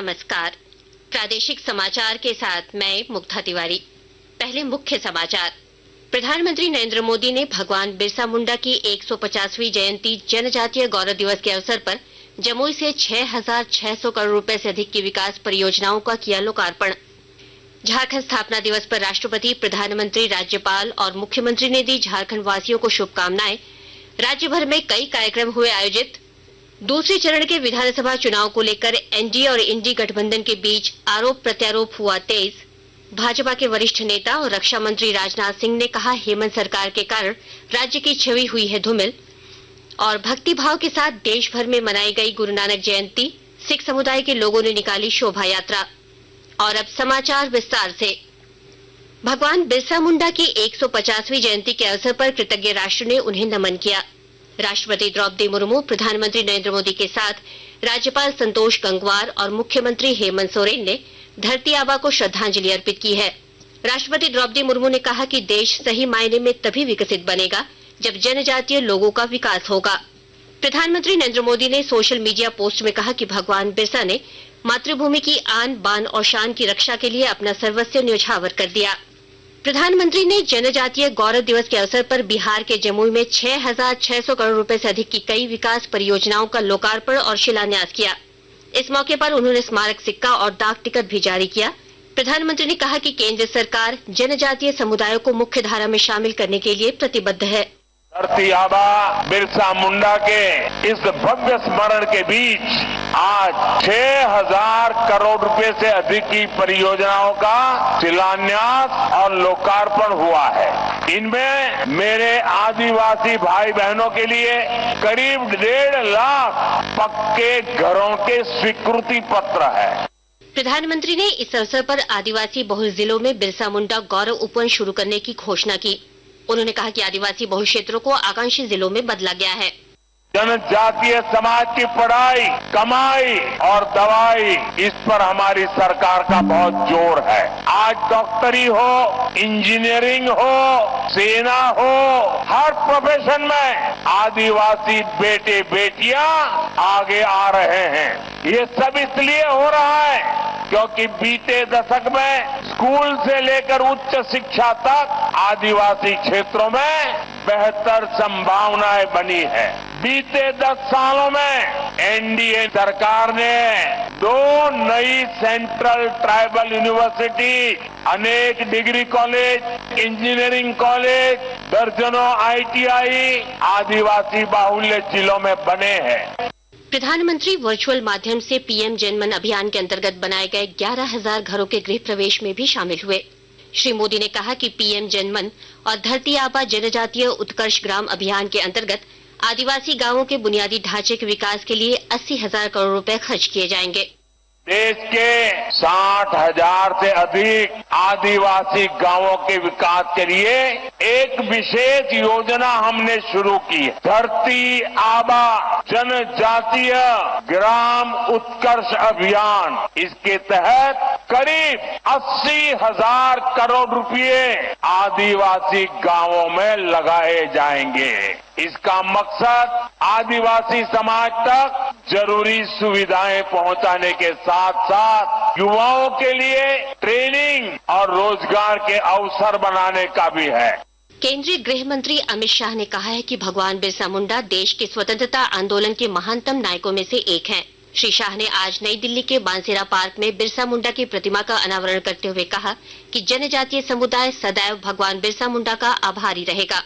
नमस्कार। प्रादेशिक समाचार के साथ मैं मुग्धा तिवारी। पहले मुख्य समाचार। प्रधानमंत्री नरेंद्र मोदी ने भगवान बिरसा मुंडा की 150वीं जयंती जनजातीय गौरव दिवस के अवसर पर जमुई से 6,600 करोड़ रुपए से अधिक की विकास परियोजनाओं का किया लोकार्पण। झारखंड स्थापना दिवस पर राष्ट्रपति, प्रधानमंत्री, राज्यपाल और मुख्यमंत्री ने दी झारखंड वासियों को शुभकामनाएं। राज्य भर में कई कार्यक्रम हुए आयोजित। दूसरे चरण के विधानसभा चुनाव को लेकर एनडीए और इंडी गठबंधन के बीच आरोप प्रत्यारोप हुआ तेज। भाजपा के वरिष्ठ नेता और रक्षा मंत्री राजनाथ सिंह ने कहा, हेमंत सरकार के कारण राज्य की छवि हुई है धूमिल। और भक्तिभाव के साथ देश भर में मनाई गई गुरु नानक जयंती, सिख समुदाय के लोगों ने निकाली शोभा यात्रा। और अब समाचार विस्तार से। भगवान बिरसा मुंडा की 150वीं जयंती के अवसर पर कृतज्ञ राष्ट्र ने उन्हें नमन किया। राष्ट्रपति द्रौपदी मुर्मू, प्रधानमंत्री नरेंद्र मोदी के साथ राज्यपाल संतोष गंगवार और मुख्यमंत्री हेमंत सोरेन ने धरती आबा को श्रद्धांजलि अर्पित की है। राष्ट्रपति द्रौपदी मुर्मू ने कहा कि देश सही मायने में तभी विकसित बनेगा जब जनजातीय लोगों का विकास होगा। प्रधानमंत्री नरेंद्र मोदी ने सोशल मीडिया पोस्ट में कहा कि भगवान बिरसा ने मातृभूमि की आन बान और शान की रक्षा के लिए अपना सर्वस्व न्यौछावर कर दिया। प्रधानमंत्री ने जनजातीय गौरव दिवस के अवसर पर बिहार के जमुई में 6,600 करोड़ रुपए से अधिक की कई विकास परियोजनाओं का लोकार्पण और शिलान्यास किया। इस मौके पर उन्होंने स्मारक सिक्का और डाक टिकट भी जारी किया। प्रधानमंत्री ने कहा कि केंद्र सरकार जनजातीय समुदायों को मुख्य धारा में शामिल करने के लिए प्रतिबद्ध है। धरती आबा बिरसा मुंडा के इस भव्य स्मरण के बीच आज 6,000 करोड़ रुपए से अधिक की परियोजनाओं का शिलान्यास और लोकार्पण हुआ है। इनमें मेरे आदिवासी भाई बहनों के लिए करीब 1.5 लाख पक्के घरों के स्वीकृति पत्र है। प्रधानमंत्री ने इस अवसर पर आदिवासी बहुल जिलों में बिरसा मुंडा गौरव उपवन शुरू करने की घोषणा की। उन्होंने कहा कि आदिवासी बहुल क्षेत्रों को आकांक्षी जिलों में बदला गया है। जनजातीय समाज की पढ़ाई, कमाई और दवाई, इस पर हमारी सरकार का बहुत जोर है। आज डॉक्टरी हो, इंजीनियरिंग हो, सेना हो, हर प्रोफेशन में आदिवासी बेटे बेटियां आगे आ रहे हैं। ये सब इसलिए हो रहा है क्योंकि बीते दशक में स्कूल से लेकर उच्च शिक्षा तक आदिवासी क्षेत्रों में बेहतर संभावनाएं बनी है। बीते 10 सालों में एनडीए सरकार ने 2 नई सेंट्रल ट्राइबल यूनिवर्सिटी, अनेक डिग्री कॉलेज, इंजीनियरिंग कॉलेज, दर्जनों आईटीआई आदिवासी बाहुल्य जिलों में बने हैं। प्रधानमंत्री वर्चुअल माध्यम से पीएम जनमन अभियान के अंतर्गत बनाए गए 11,000 घरों के गृह प्रवेश में भी शामिल हुए। श्री मोदी ने कहा कि पीएम जनमन और धरती आबा जनजातीय उत्कर्ष ग्राम अभियान के अंतर्गत आदिवासी गांवों के बुनियादी ढांचे के विकास के लिए 80,000 करोड़ रुपए खर्च किए जाएंगे। देश के 60,000 से अधिक आदिवासी गांवों के विकास के लिए एक विशेष योजना हमने शुरू की है। धरती आबा जनजातीय ग्राम उत्कर्ष अभियान। इसके तहत करीब 80,000 करोड़ रुपए आदिवासी गांवों में लगाए जाएंगे। इसका मकसद आदिवासी समाज तक जरूरी सुविधाएं पहुंचाने के साथ साथ युवाओं के लिए ट्रेनिंग और रोजगार के अवसर बनाने का भी है। केंद्रीय गृह मंत्री अमित शाह ने कहा है कि भगवान बिरसा मुंडा देश के स्वतंत्रता आंदोलन के महानतम नायकों में से एक हैं। श्री शाह ने आज नई दिल्ली के बांसेरा पार्क में बिरसा मुंडा की प्रतिमा का अनावरण करते हुए कहा कि जनजातीय समुदाय सदैव भगवान बिरसा मुंडा का आभारी रहेगा।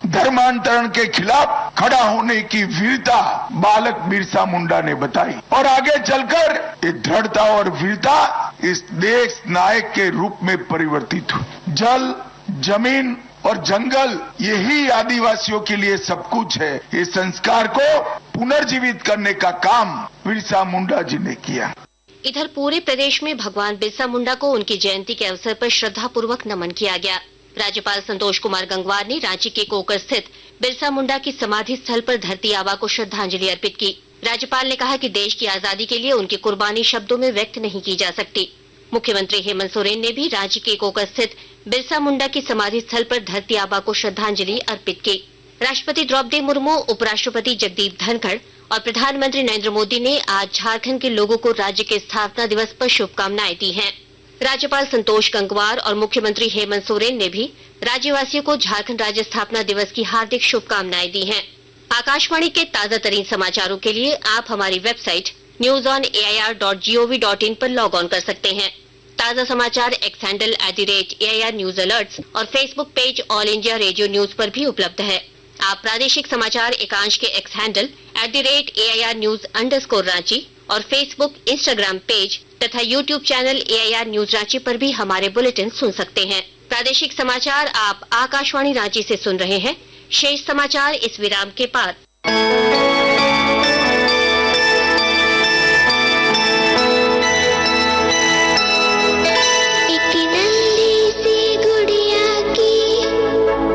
धर्मांतरण के खिलाफ खड़ा होने की वीरता बालक बिरसा मुंडा ने बताई और आगे चलकर ये दृढ़ता और वीरता इस देश नायक के रूप में परिवर्तित हुई। जल, जमीन और जंगल, यही आदिवासियों के लिए सब कुछ है। इस संस्कार को पुनर्जीवित करने का काम बिरसा मुंडा जी ने किया। इधर पूरे प्रदेश में भगवान बिरसा मुंडा को उनकी जयंती के अवसर पर श्रद्धापूर्वक नमन किया गया। राज्यपाल संतोष कुमार गंगवार ने रांची के कोकर स्थित बिरसा मुंडा की समाधि स्थल पर धरती आबा को श्रद्धांजलि अर्पित की। राज्यपाल ने कहा कि देश की आजादी के लिए उनकी कुर्बानी शब्दों में व्यक्त नहीं की जा सकती। मुख्यमंत्री हेमंत सोरेन ने भी रांची के कोकर स्थित बिरसा मुंडा की समाधि स्थल पर धरती आबा को श्रद्धांजलि अर्पित की। राष्ट्रपति द्रौपदी मुर्मू, उपराष्ट्रपति जगदीप धनखड़ और प्रधानमंत्री नरेंद्र मोदी ने आज झारखंड के लोगों को राज्य के स्थापना दिवस पर शुभकामनाएं दी हैं। राज्यपाल संतोष गंगवार और मुख्यमंत्री हेमंत सोरेन ने भी राज्यवासियों को झारखंड राज्य स्थापना दिवस की हार्दिक शुभकामनाएं दी हैं। आकाशवाणी के ताजा तरीन समाचारों के लिए आप हमारी वेबसाइट newsonair.gov.in पर लॉग ऑन कर सकते हैं। ताजा समाचार X handle @AIR news alerts और Facebook page All India Radio news पर भी उपलब्ध है। आप प्रादेशिक समाचार एकांश के X handle @AIR news _Ranchi और फेसबुक, इंस्टाग्राम पेज तथा YouTube channel AIR news Ranchi पर भी हमारे बुलेटिन सुन सकते हैं। प्रादेशिक समाचार आप आकाशवाणी रांची से सुन रहे हैं। शेष समाचार इस विराम के बाद।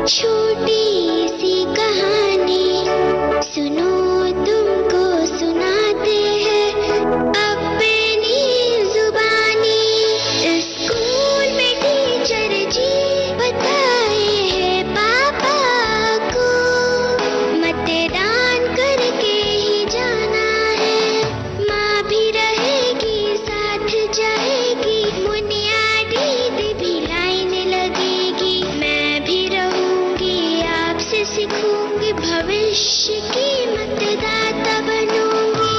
छोटी सी कहानी सुनो, तुमको सुनाते हैं अपनी जुबानी। स्कूल में टीचर जी बताए हैं पापा को, मतदान करके ही जाना है। माँ भी रहेगी साथ जाएगी, मुनिया दीदी भी लाइन लगेगी। मैं भी आपसे सीखूंगी, भविष्य की मतदाता बनूंगी।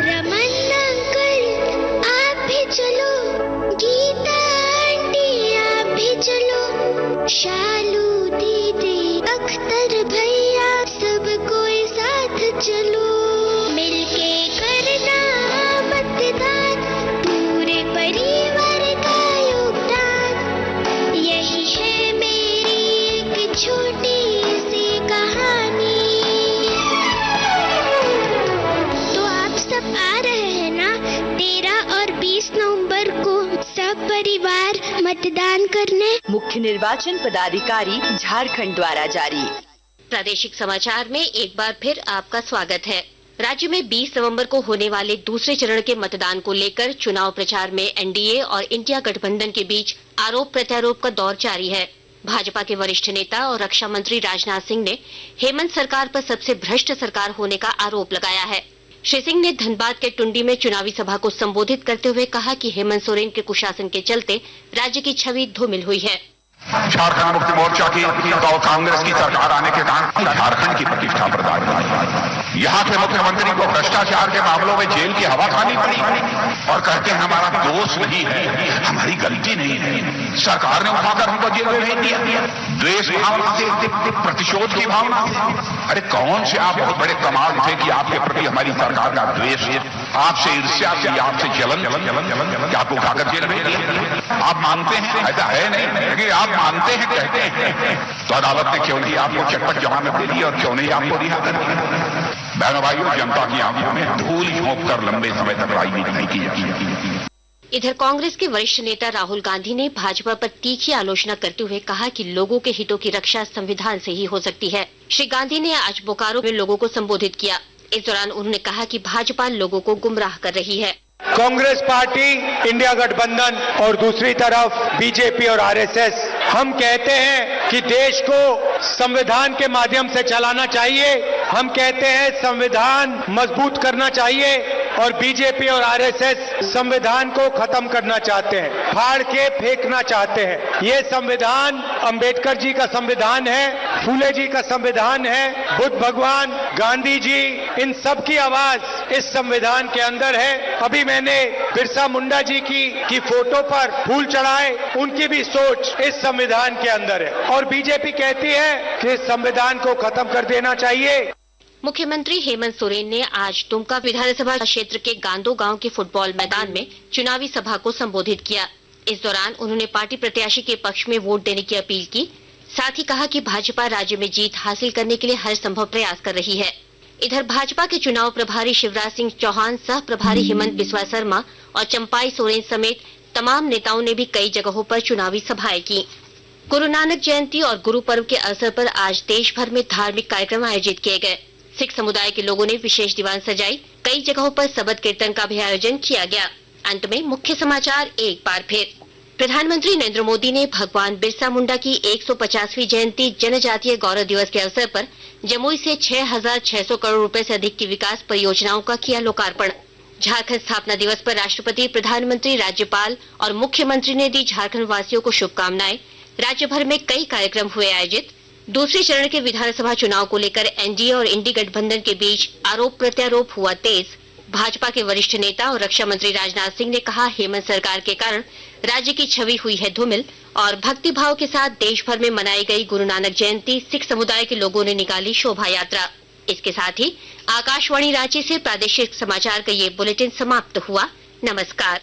रमन अंकल आप भी चलो, गीता आंटी आप भी चलो, शालू दीदी, अख्तर भैया, सब कोई साथ चलो। मिलके करना मतदान, पूरे परिवार का योगदान। यही है मेरी एक छोटी सी कहानी। तो आप सब आ रहे हैं ना 13 और 20 नवंबर को सब परिवार मतदान करने। मुख्य निर्वाचन पदाधिकारी झारखंड द्वारा जारी। प्रादेशिक समाचार में एक बार फिर आपका स्वागत है। राज्य में 20 नवंबर को होने वाले दूसरे चरण के मतदान को लेकर चुनाव प्रचार में एनडीए और इंडिया गठबंधन के बीच आरोप प्रत्यारोप का दौर जारी है। भाजपा के वरिष्ठ नेता और रक्षा मंत्री राजनाथ सिंह ने हेमंत सरकार पर सबसे भ्रष्ट सरकार होने का आरोप लगाया है। श्री सिंह ने धनबाद के टुंडी में चुनावी सभा को संबोधित करते हुए कहा कि हेमंत सोरेन के कुशासन के चलते राज्य की छवि धूमिल हुई है। झारखंड मुक्ति मोर्चा की और कांग्रेस की सरकार आने के कारण झारखंड की प्रतिष्ठा बर्बाद हुई। यहाँ के मुख्यमंत्री को भ्रष्टाचार के मामलों में जेल की हवा खानी पड़ी और कहते हैं हमारा दोष नहीं है, हमारी गलती नहीं है। सरकार ने उठाकर हमको जेल में भेज दिया, द्वेष भावना से, प्रतिशोध की भावना से। अरे कौन से आप बहुत बड़े कमाल थे कि आपके प्रति हमारी सरकार का द्वेष, आपसे ईर्ष्या थी, आपसे जलन कि आपको उठाकर जेल भेज दिया। आप मानते हैं ऐसा है नहीं, लेकिन आप मानते हैं, कहते हैं तो अदालत ने क्यों नहीं आपको चटपट जमानत दे दी और क्यों नहीं आपको रिहा कर दिया। बहनों भाइयों, जनता की आंखों में धूल झोंक कर लंबे समय तक राजनीति नहीं की जाती। इधर कांग्रेस के वरिष्ठ नेता राहुल गांधी ने भाजपा पर तीखी आलोचना करते हुए कहा कि लोगों के हितों की रक्षा संविधान से ही हो सकती है। श्री गांधी ने आज बोकारो में लोगों को संबोधित किया। इस दौरान उन्होंने कहा कि भाजपा लोगों को गुमराह कर रही है। कांग्रेस पार्टी, इंडिया गठबंधन और दूसरी तरफ बीजेपी और आरएसएस, हम कहते हैं कि देश को संविधान के माध्यम से चलाना चाहिए। हम कहते हैं संविधान मजबूत करना चाहिए और बीजेपी और आरएसएस संविधान को खत्म करना चाहते हैं, फाड़ के फेंकना चाहते हैं। ये संविधान अंबेडकर जी का संविधान है, फूले जी का संविधान है, बुद्ध भगवान, गांधी जी, इन सब की आवाज इस संविधान के अंदर है। अभी मैंने बिरसा मुंडा जी की फोटो पर फूल चढ़ाए, उनकी भी सोच इस संविधान के अंदर है। और बीजेपी कहती है कि इस संविधान को खत्म कर देना चाहिए। मुख्यमंत्री हेमंत सोरेन ने आज दुमका विधानसभा क्षेत्र के गांदो गांव के फुटबॉल मैदान में चुनावी सभा को संबोधित किया। इस दौरान उन्होंने पार्टी प्रत्याशी के पक्ष में वोट देने की अपील की। साथ ही कहा कि भाजपा राज्य में जीत हासिल करने के लिए हर संभव प्रयास कर रही है। इधर भाजपा के चुनाव प्रभारी शिवराज सिंह चौहान, सह प्रभारी हेमंत बिस्वा शर्मा और चंपाई सोरेन समेत तमाम नेताओं ने भी कई जगहों पर चुनावी सभाएं की। गुरु नानक जयंती और गुरु पर्व के अवसर पर आज देश भर में धार्मिक कार्यक्रम आयोजित किए गए। सिख समुदाय के लोगों ने विशेष दीवान सजाई। कई जगहों पर सबद कीर्तन का भी आयोजन किया गया। अंत में मुख्य समाचार एक बार फिर। प्रधानमंत्री नरेंद्र मोदी ने भगवान बिरसा मुंडा की 150वीं जयंती जनजातीय गौरव दिवस के अवसर पर जमुई से 6,600 करोड़ रुपए से अधिक की विकास परियोजनाओं का किया लोकार्पण। झारखंड स्थापना दिवस पर राष्ट्रपति, प्रधानमंत्री, राज्यपाल और मुख्यमंत्री ने दी झारखंड वासियों को शुभकामनाएं। राज्य भर में कई कार्यक्रम हुए आयोजित। दूसरे चरण के विधानसभा चुनाव को लेकर एनडीए और इंडी गठबंधन के बीच आरोप प्रत्यारोप हुआ तेज। भाजपा के वरिष्ठ नेता और रक्षा मंत्री राजनाथ सिंह ने कहा, हेमंत सरकार के कारण राज्य की छवि हुई है धूमिल। और भक्तिभाव के साथ देश भर में मनाई गई गुरु नानक जयंती, सिख समुदाय के लोगों ने निकाली शोभा यात्रा। इसके साथ ही आकाशवाणी रांची से प्रादेशिक समाचार का ये बुलेटिन समाप्त हुआ। नमस्कार।